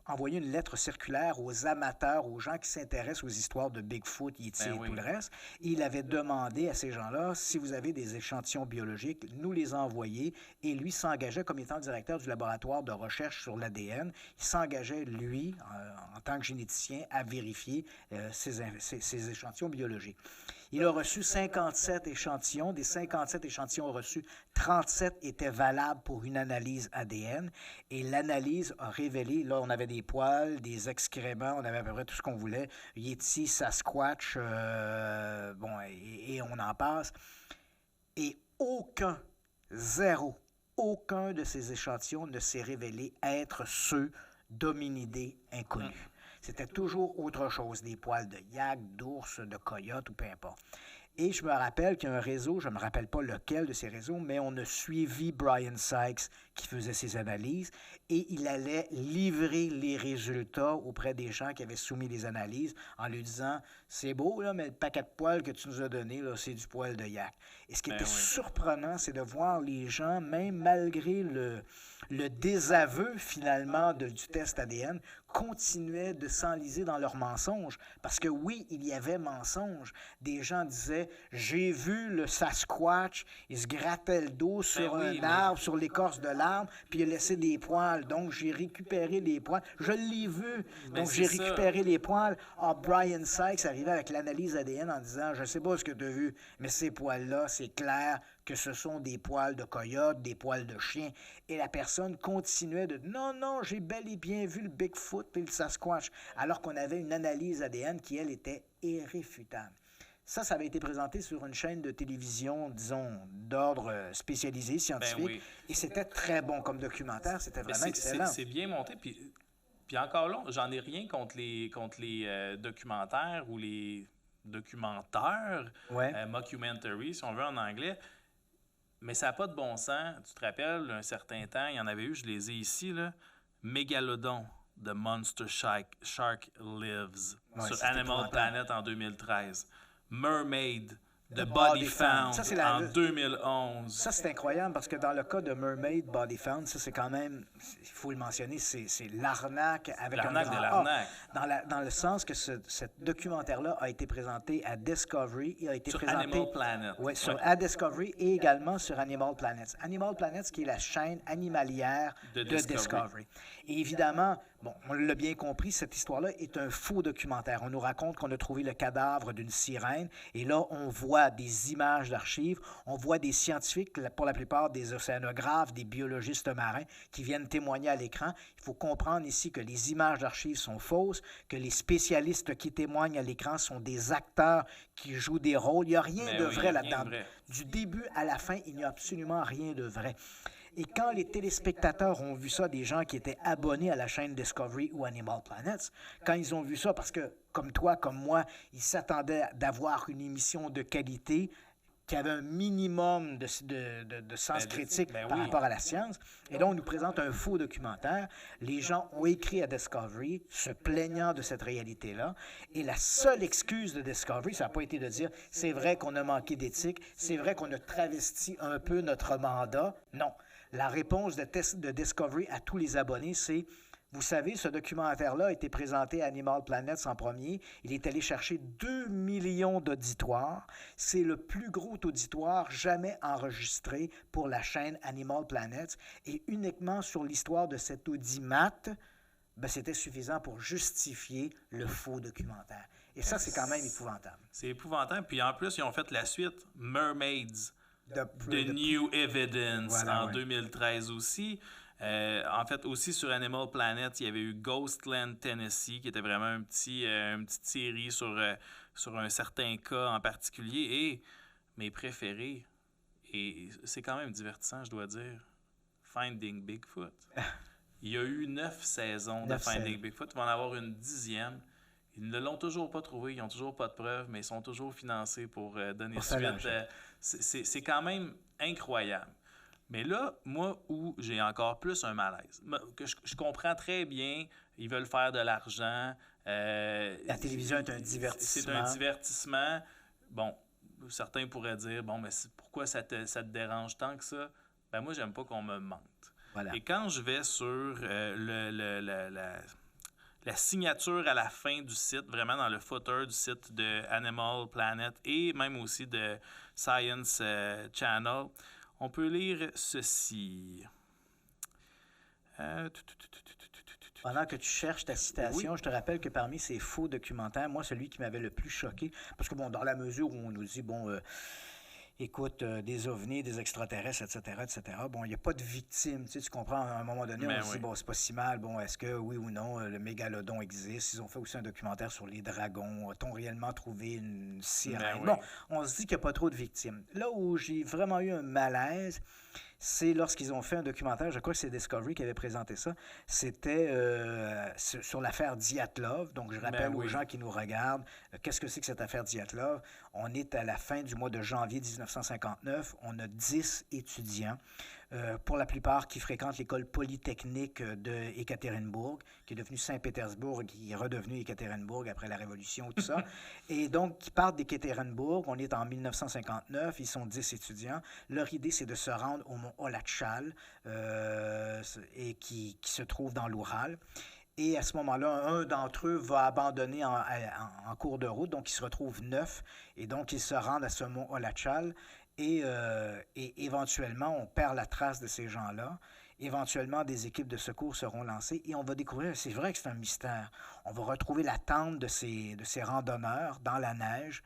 envoyé une lettre circulaire aux amateurs, aux gens qui s'intéressent aux histoires de Bigfoot, Yeti et tout le reste. Et il avait demandé à ces gens-là, si vous avez des échantillons biologiques, nous les envoyer. Et lui s'engageait comme étant directeur du laboratoire de recherche sur l'ADN. Il s'engageait, lui, en tant que généticien, à vérifier ces échantillons biologiques. Il a reçu 57 échantillons. Des 57 échantillons reçus, 37 étaient valables pour une analyse ADN. Et l'analyse a révélé, là, on avait des poils, des excréments, on avait à peu près tout ce qu'on voulait. Yeti, Sasquatch, et on en passe. Et aucun de ces échantillons ne s'est révélé être ceux d'hominidés inconnus. C'était toujours autre chose, des poils de yak, d'ours, de coyote ou peu importe. Et je me rappelle qu'il y a un réseau, je ne me rappelle pas lequel de ces réseaux, mais on a suivi Brian Sykes qui faisait ses analyses et il allait livrer les résultats auprès des gens qui avaient soumis les analyses en lui disant « C'est beau, là, mais le paquet de poils que tu nous as donné, là, c'est du poil de yak. » Et ce qui était surprenant, c'est de voir les gens, même malgré le désaveu finalement du test ADN, continuaient de s'enliser dans leurs mensonges. Parce que oui, il y avait mensonge. Des gens disaient « J'ai vu le Sasquatch, il se grattait le dos sur un arbre, sur l'écorce de l'arbre, puis il a laissé des poils. Donc, j'ai récupéré les poils. Je l'ai vu. Donc, j'ai récupéré les poils. » Ah, Brian Sykes arrivait avec l'analyse ADN en disant « Je ne sais pas ce que tu as vu, mais ces poils-là, c'est clair que ce sont des poils de coyote, des poils de chien. » Et la personne continuait de « Non, j'ai bel et bien vu le Bigfoot et le Sasquatch. » Alors qu'on avait une analyse ADN qui, elle, était irréfutable. Ça avait été présenté sur une chaîne de télévision, disons, d'ordre spécialisé, scientifique. Et c'était très bon comme documentaire. C'était vraiment excellent. C'est bien monté. Puis encore là, j'en ai rien contre les documentaires ou les documentaires, mockumentary, si on veut en anglais. Mais ça n'a pas de bon sens. Tu te rappelles, un certain temps, il y en avait eu, je les ai ici, là, Megalodon, The Monster Shark Lives, sur Animal Planet en 2013. Mermaid, The Body Found en 2011. Ça, c'est incroyable parce que dans le cas de Mermaid, Body Found, ça, c'est quand même, il faut le mentionner, c'est l'arnaque avec un grand de l'arnaque. Dans le sens que ce documentaire-là a été présenté à Discovery. Il a été sur présenté Animal Planet. À Discovery et également sur Animal Planet. Animal Planet, qui est la chaîne animalière de Discovery. Et évidemment, bon, on l'a bien compris, cette histoire-là est un faux documentaire. On nous raconte qu'on a trouvé le cadavre d'une sirène et là, on voit des images d'archives, on voit des scientifiques, pour la plupart des océanographes, des biologistes marins qui viennent témoigner à l'écran. Il faut comprendre ici que les images d'archives sont fausses, que les spécialistes qui témoignent à l'écran sont des acteurs qui jouent des rôles. Il n'y a rien de vrai là-dedans. Du début à la fin, il n'y a absolument rien de vrai. Et quand les téléspectateurs ont vu ça, des gens qui étaient abonnés à la chaîne Discovery ou Animal Planet, quand ils ont vu ça, parce que comme toi, comme moi, ils s'attendaient d'avoir une émission de qualité qui avait un minimum de sens critique par rapport à la science. Et là, on nous présente un faux documentaire. Les gens ont écrit à Discovery se plaignant de cette réalité-là. Et la seule excuse de Discovery, ça n'a pas été de dire « c'est vrai qu'on a manqué d'éthique, c'est vrai qu'on a travesti un peu notre mandat ». Non. La réponse de Discovery à tous les abonnés, c'est vous savez, ce documentaire-là a été présenté à Animal Planet en premier. Il est allé chercher 2 millions d'auditoires. C'est le plus gros auditoire jamais enregistré pour la chaîne Animal Planet. Et uniquement sur l'histoire de cet audimat, c'était suffisant pour justifier le faux documentaire. Et ça, c'est quand même épouvantable. C'est épouvantable. Puis en plus, ils ont fait la suite, Mermaids, The New Evidence, voilà, en 2013 aussi. En fait, aussi sur Animal Planet, il y avait eu Ghostland, Tennessee, qui était vraiment une petite série sur un certain cas en particulier. Et mes préférés, et c'est quand même divertissant, je dois dire, Finding Bigfoot. Il y a eu 9 saisons de Finding Bigfoot. Il va en avoir une 10e. Ils ne l'ont toujours pas trouvé, ils n'ont toujours pas de preuves, mais ils sont toujours financés pour donner suite. C'est quand même incroyable. Mais là, moi, où j'ai encore plus un malaise, que je comprends très bien, ils veulent faire de l'argent. La télévision est un divertissement. C'est un divertissement. Bon, certains pourraient dire, bon, mais pourquoi ça te dérange tant que ça? Ben moi, j'aime pas qu'on me mente. Voilà. Et quand je vais sur la signature à la fin du site, vraiment dans le footer du site de Animal Planet et même aussi de Science Channel, on peut lire ceci. Pendant que tu cherches ta citation, oui. Je te rappelle que parmi ces faux documentaires, moi, celui qui m'avait le plus choqué, parce que, bon, dans la mesure où on nous dit, écoute, des ovnis, des extraterrestres, etc., bon, il n'y a pas de victime, tu comprends, à un moment donné, on se dit, bon, c'est pas si mal, bon, est-ce que, oui ou non, le mégalodon existe? Ils ont fait aussi un documentaire sur les dragons, a-t-on réellement trouvé une sirène? Bon, on se dit qu'il n'y a pas trop de victimes. Là où j'ai vraiment eu un malaise, c'est lorsqu'ils ont fait un documentaire, je crois que c'est Discovery qui avait présenté ça, c'était sur l'affaire Dyatlov. Donc, je rappelle aux gens qui nous regardent, qu'est-ce que c'est que cette affaire Dyatlov? On est à la fin du mois de janvier 1959, on a 10 étudiants, pour la plupart qui fréquentent l'école polytechnique de Ekaterinbourg, qui est devenue Saint-Pétersbourg, qui est redevenue Ekaterinbourg après la Révolution, tout ça. Et donc, qui partent d'Ekaterinbourg, on est en 1959, ils sont 10 étudiants. Leur idée, c'est de se rendre au mont Olachal, et qui se trouve dans l'Oural. Et à ce moment-là, un d'entre eux va abandonner en cours de route, donc ils se retrouvent 9, et donc ils se rendent à ce mont Olachal. Et éventuellement, on perd la trace de ces gens-là. Éventuellement, des équipes de secours seront lancées et on va découvrir, c'est vrai que c'est un mystère, on va retrouver la tente de ces randonneurs dans la neige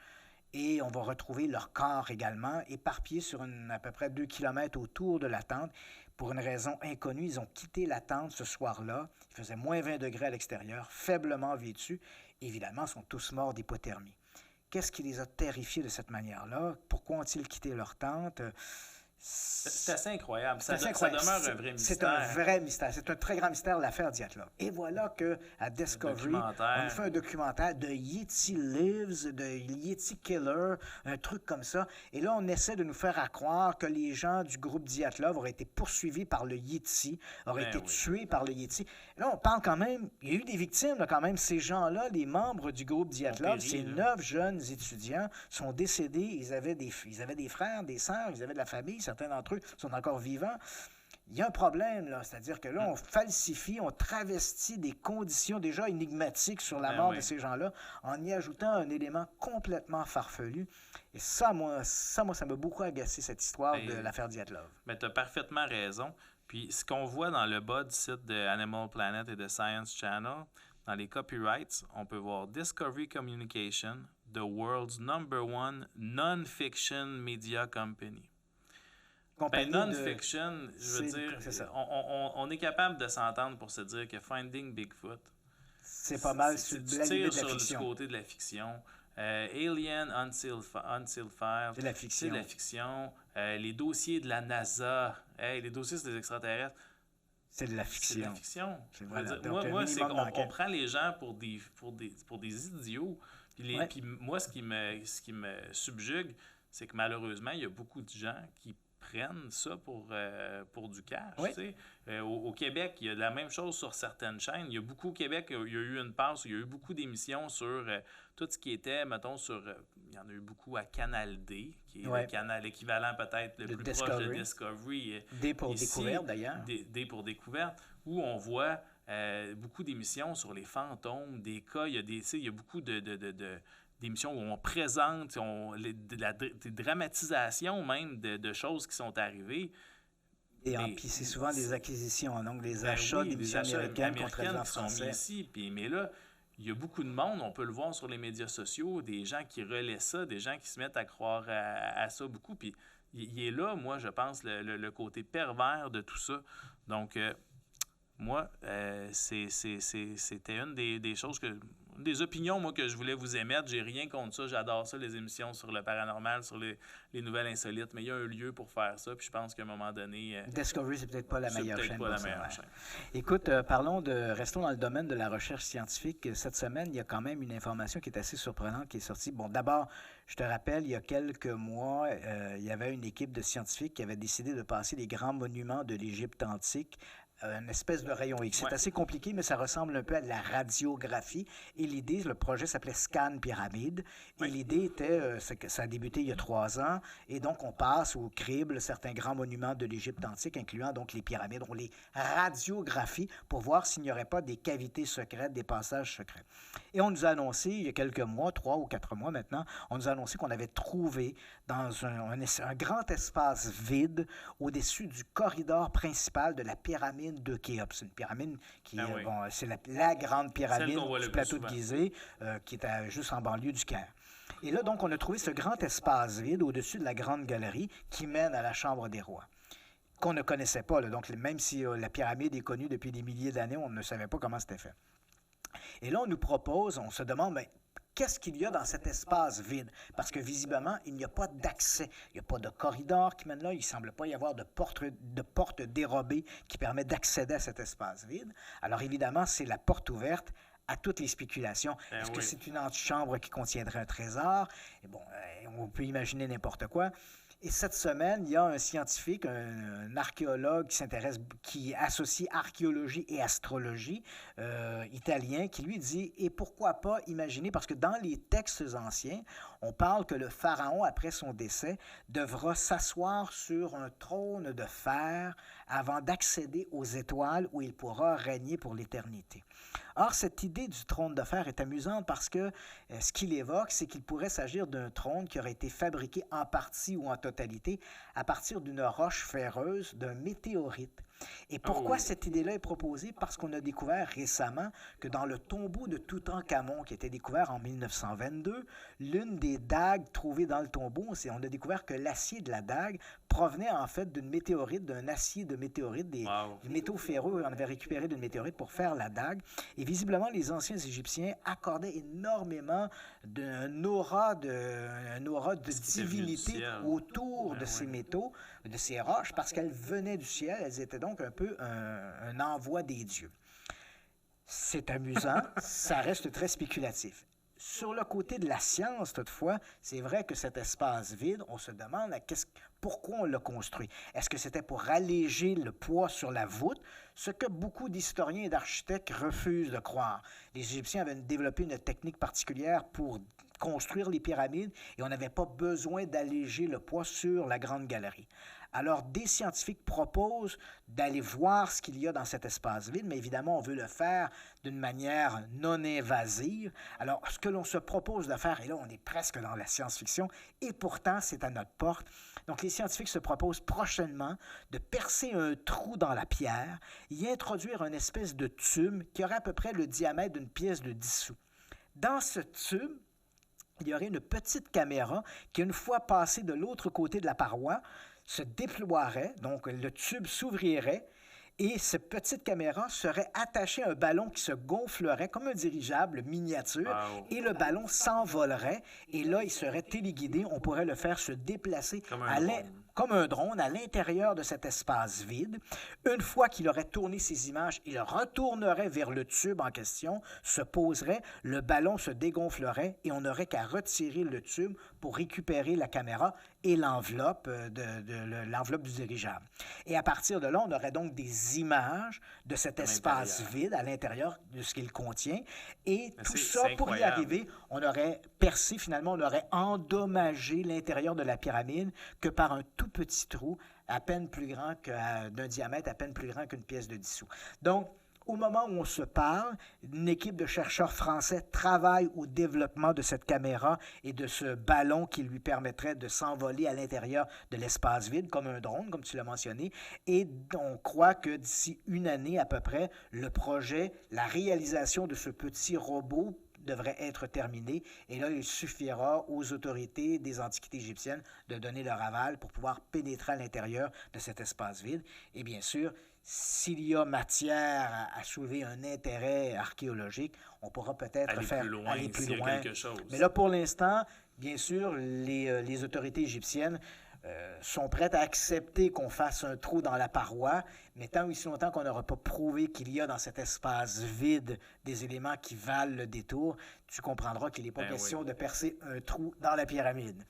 et on va retrouver leur corps également, éparpillés sur à peu près 2 kilomètres autour de la tente. Pour une raison inconnue, ils ont quitté la tente ce soir-là. Il faisait moins 20 degrés à l'extérieur, faiblement vêtus. Évidemment, ils sont tous morts d'hypothermie. Qu'est-ce qui les a terrifiés de cette manière-là? Pourquoi ont-ils quitté leur tente? C'est assez incroyable. Ça demeure un vrai mystère. C'est un vrai mystère. C'est un très grand mystère, l'affaire Dyatlov. Et voilà qu'à Discovery, on fait un documentaire de Yeti Lives, de Yeti Killer, un truc comme ça. Et là, on essaie de nous faire croire que les gens du groupe Dyatlov auraient été poursuivis par le Yeti, auraient été tués par le Yeti. Et là, on parle quand même, il y a eu des victimes là, quand même. Ces gens-là, les membres du groupe Dyatlov, ces 9 jeunes étudiants sont décédés. Ils avaient des frères, des sœurs, ils avaient de la famille. Certains d'entre eux sont encore vivants. Il y a un problème, là. C'est-à-dire que là, on falsifie, on travestit des conditions déjà énigmatiques sur la mort de ces gens-là en y ajoutant un élément complètement farfelu. Et ça, ça m'a beaucoup agacé, cette histoire de l'affaire Dyatlov. Mais tu as parfaitement raison. Puis ce qu'on voit dans le bas du site de Animal Planet et de Science Channel, dans les copyrights, on peut voir Discovery Communication, the world's #1 non-fiction media company. Non-fiction, je veux dire, on est capable de s'entendre pour se dire que Finding Bigfoot, c'est pas mal sur la limite de la fiction. Du côté de la fiction. Alien, Unsealed File, c'est de la fiction. Les dossiers de la NASA, Hey, les dossiers sur les extraterrestres, C'est de la c'est de la fiction. fiction. Voilà. Je veux dire, Donc, moi un c'est minimum qu'on d'enquête. on prend les gens pour des idiots. Puis, Ouais. puis moi, ce qui me subjugue, c'est que malheureusement, il y a beaucoup de gens qui prennent ça pour du cash. Oui. Tu sais. Au Québec, il y a la même chose sur certaines chaînes. Il y a beaucoup au Québec, il y a eu une passe, il y a eu beaucoup d'émissions sur tout ce qui était, mettons, il y en a eu beaucoup à Canal D, qui est Ouais. le canal équivalent peut-être le De plus proche de Discovery. Discovery. D pour Ici, découverte, d'ailleurs. Des pour découverte, où on voit beaucoup d'émissions sur les fantômes, des cas, il y a il y a beaucoup d'émissions où on présente des dramatisations même de choses qui sont arrivées. Et Mais- puis c'est souvent des acquisitions, donc des Ben achats oui, des d'émissions achats américaines qu'on traduit en qui sont mis français. ici. Mais là, il y a beaucoup de monde, on peut le voir sur les médias sociaux, des gens qui relaient ça, des gens qui se mettent à croire à ça beaucoup. Puis il est là, moi, je pense, le côté pervers de tout ça. Donc, moi, c'était une des choses des opinions, moi, que je voulais vous émettre. J'ai rien contre ça. J'adore ça, les émissions sur le paranormal, sur les nouvelles insolites. Mais il y a un lieu pour faire ça. Puis je pense qu'à un moment donné, Discovery, c'est peut-être pas la c'est meilleure peut-être chaîne pas pour la ça, meilleure ouais. chaîne. Écoute, restons dans le domaine de la recherche scientifique. Cette semaine, il y a quand même une information qui est assez surprenante qui est sortie. Bon, d'abord, je te rappelle, il y a quelques mois, il y avait une équipe de scientifiques qui avait décidé de passer les grands monuments de l'Égypte antique une espèce de rayon X. C'est Ouais. assez compliqué, mais ça ressemble un peu à de la radiographie. Et l'idée, le projet s'appelait Scan Pyramide. Et Oui. l'idée était, c'est que ça a débuté il y a 3 ans. Et donc, on passe au crible certains grands monuments de l'Égypte antique, incluant donc les pyramides. On les radiographie pour voir s'il n'y aurait pas des cavités secrètes, des passages secrets. Et on nous a annoncé, il y a quelques mois, 3 ou 4 mois maintenant, on nous a annoncé qu'on avait trouvé dans un grand espace vide au-dessus du corridor principal de la pyramide de Khéops. C'est une pyramide qui Ah est, oui. bon, c'est la grande pyramide Celle qu'on voit du le plus plateau de souvent. Gizeh, qui est juste en banlieue du Caire. Et là, donc, on a trouvé ce grand espace vide au-dessus de la grande galerie qui mène à la Chambre des rois, qu'on ne connaissait pas. Là. Donc, même si la pyramide est connue depuis des milliers d'années, on ne savait pas comment c'était fait. Et là, on nous propose, on se demande, bien, qu'est-ce qu'il y a dans cet espace vide? Parce que visiblement, il n'y a pas d'accès. Il n'y a pas de corridor qui mène là. Il ne semble pas y avoir de porte dérobée qui permet d'accéder à cet espace vide. Alors évidemment, c'est la porte ouverte à toutes les spéculations. Ben Est-ce que oui. c'est une antichambre qui contiendrait un trésor? Et bon, on peut imaginer n'importe quoi. Et cette semaine, il y a un scientifique, un archéologue qui associe archéologie et astrologie, italien, qui lui dit, et pourquoi pas imaginer, parce que dans les textes anciens, on parle que le pharaon, après son décès, devra s'asseoir sur un trône de fer avant d'accéder aux étoiles où il pourra régner pour l'éternité. Or, cette idée du trône de fer est amusante parce que ce qu'il évoque, c'est qu'il pourrait s'agir d'un trône qui aurait été fabriqué en partie ou en totalité à partir d'une roche ferreuse, d'un météorite. Et pourquoi cette idée-là est proposée? Parce qu'on a découvert récemment que dans le tombeau de Toutankhamon, qui a été découvert en 1922, l'une des dagues trouvées dans le tombeau, on a découvert que l'acier de la dague provenait en fait d'une météorite, d'un acier de météorite, des métaux ferreux. On avait récupéré d'une météorite pour faire la dague. Et visiblement, les anciens Égyptiens accordaient énormément d'un aura de divinité autour de ces métaux, de ces roches, parce qu'elles venaient du ciel. Elles étaient donc un peu un envoi des dieux. C'est amusant, ça reste très spéculatif. Sur le côté de la science, toutefois, c'est vrai que cet espace vide, on se demande pourquoi on l'a construit. Est-ce que c'était pour alléger le poids sur la voûte, ce que beaucoup d'historiens et d'architectes refusent de croire? Les Égyptiens avaient développé une technique particulière pour construire les pyramides et on n'avait pas besoin d'alléger le poids sur la grande galerie. Alors, des scientifiques proposent d'aller voir ce qu'il y a dans cet espace vide, mais évidemment, on veut le faire d'une manière non invasive. Alors, ce que l'on se propose de faire, et là, on est presque dans la science-fiction, et pourtant, c'est à notre porte. Donc, les scientifiques se proposent prochainement de percer un trou dans la pierre, y introduire une espèce de tube qui aurait à peu près le diamètre d'une pièce de 10 sous. Dans ce tube, il y aurait une petite caméra qui, une fois passée de l'autre côté de la paroi, se déploierait, donc le tube s'ouvrirait et cette petite caméra serait attachée à un ballon qui se gonflerait comme un dirigeable miniature et le ballon s'envolerait et là, il serait téléguidé. On pourrait le faire se déplacer comme un drone à l'intérieur de cet espace vide. Une fois qu'il aurait tourné ses images, il retournerait vers le tube en question, se poserait, le ballon se dégonflerait et on n'aurait qu'à retirer le tube pour récupérer la caméra et l'enveloppe l'enveloppe du dirigeable. Et à partir de là, on aurait donc des images de cet espace vide à l'intérieur de ce qu'il contient. Et tout ça, pour y arriver, on aurait percé, finalement, on aurait endommagé l'intérieur de la pyramide que par un tout petit trou à peine plus grand d'un diamètre à peine plus grand qu'une pièce de 10 sous. Donc, au moment où on se parle, une équipe de chercheurs français travaille au développement de cette caméra et de ce ballon qui lui permettrait de s'envoler à l'intérieur de l'espace vide, comme un drone, comme tu l'as mentionné. Et on croit que d'ici une année à peu près, le projet, la réalisation de ce petit robot devrait être terminé. Et là, il suffira aux autorités des antiquités égyptiennes de donner leur aval pour pouvoir pénétrer à l'intérieur de cet espace vide. Et bien sûr, s'il y a matière à soulever un intérêt archéologique, on pourra peut-être aller plus loin. Quelque chose. Mais là, pour l'instant, bien sûr, les autorités égyptiennes sont prêtes à accepter qu'on fasse un trou dans la paroi, mais tant aussi longtemps qu'on n'aura pas prouvé qu'il y a dans cet espace vide des éléments qui valent le détour, tu comprendras qu'il n'est pas question de percer un trou dans la pyramide.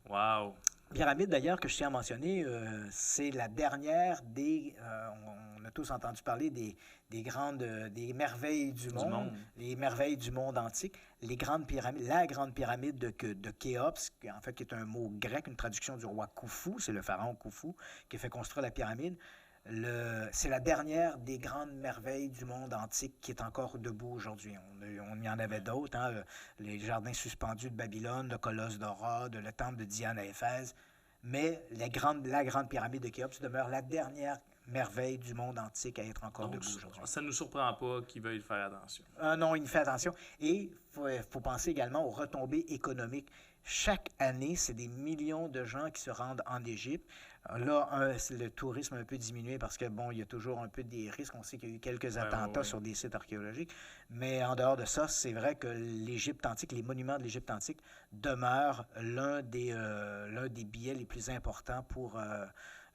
Wow! Pyramide, d'ailleurs, que je tiens à mentionner, c'est la dernière des... on a tous entendu parler des merveilles du monde, les merveilles du monde antique, les grandes pyramides, la grande pyramide de Khéops, qui en fait qui est un mot grec, une traduction du roi Khufu, c'est le pharaon Khufu qui a fait construire la pyramide. C'est la dernière des grandes merveilles du monde antique qui est encore debout aujourd'hui. On y en avait d'autres, hein, les jardins suspendus de Babylone, le colosse de Rhodes, le temple de Diane à Éphèse. Mais la grande pyramide de Khéops demeure la dernière merveille du monde antique à être encore debout aujourd'hui. Ça ne nous surprend pas qu'ils veuillent faire attention. Non, il fait attention. Et il faut penser également aux retombées économiques. Chaque année, c'est des millions de gens qui se rendent en Égypte. Là, le tourisme a un peu diminué parce que, bon, il y a toujours un peu des risques. On sait qu'il y a eu quelques attentats sur des sites archéologiques. Mais en dehors de ça, c'est vrai que l'Égypte antique, les monuments de l'Égypte antique demeurent l'un des billets les plus importants pour...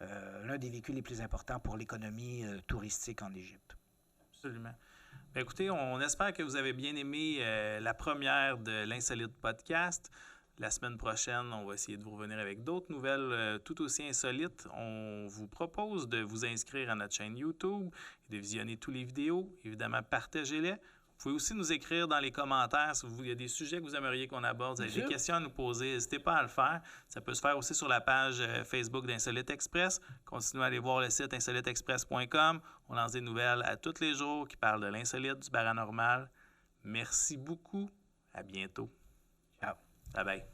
l'un des véhicules les plus importants pour l'économie touristique en Égypte. Absolument. Bien, écoutez, on espère que vous avez bien aimé la première de l'Insolite Podcast. La semaine prochaine, on va essayer de vous revenir avec d'autres nouvelles tout aussi insolites. On vous propose de vous inscrire à notre chaîne YouTube et de visionner toutes les vidéos. Évidemment, partagez-les. Vous pouvez aussi nous écrire dans les commentaires si il y a des sujets que vous aimeriez qu'on aborde, vous avez des questions à nous poser, n'hésitez pas à le faire. Ça peut se faire aussi sur la page Facebook d'Insolite Express. Continuez à aller voir le site insoliteexpress.com. On lance des nouvelles à tous les jours qui parlent de l'insolite, du paranormal. Merci beaucoup. À bientôt. Ciao. Bye bye.